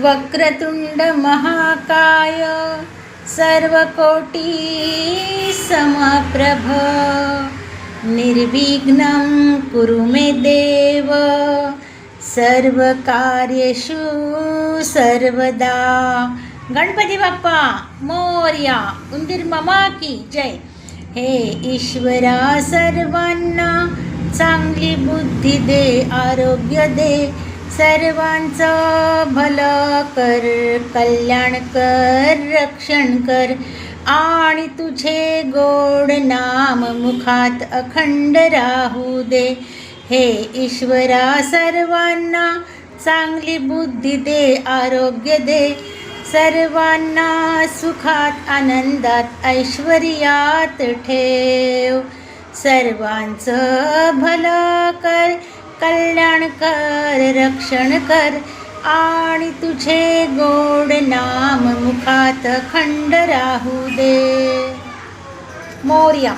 वक्रतुंड महाकाय सर्वकोटी समप्रभ निर्विघ्नं कुरु मे देव सर्वकार्येषु सर्वदा. गणपती बाप्पा मोरया. उंदीर मामा की जय. हे ईश्वरा सर्वांना चांगली बुद्धी दे, आरोग्य दे, सर्वांचं भलं कर, कल्याण कर, रक्षण कर आणि तुझे गोड नाम मुखात अखंड राहू दे. हे ईश्वरा सर्वांना चांगली बुद्धी दे, आरोग्य दे, सर्वांना सुखात आनंदात ऐश्वर्यात ठेव. सर्वांचं भलं कर, कल्याण कर, रक्षण कर आणि तुझे गोड नाम मुखात अखंड राहू दे. मोरया.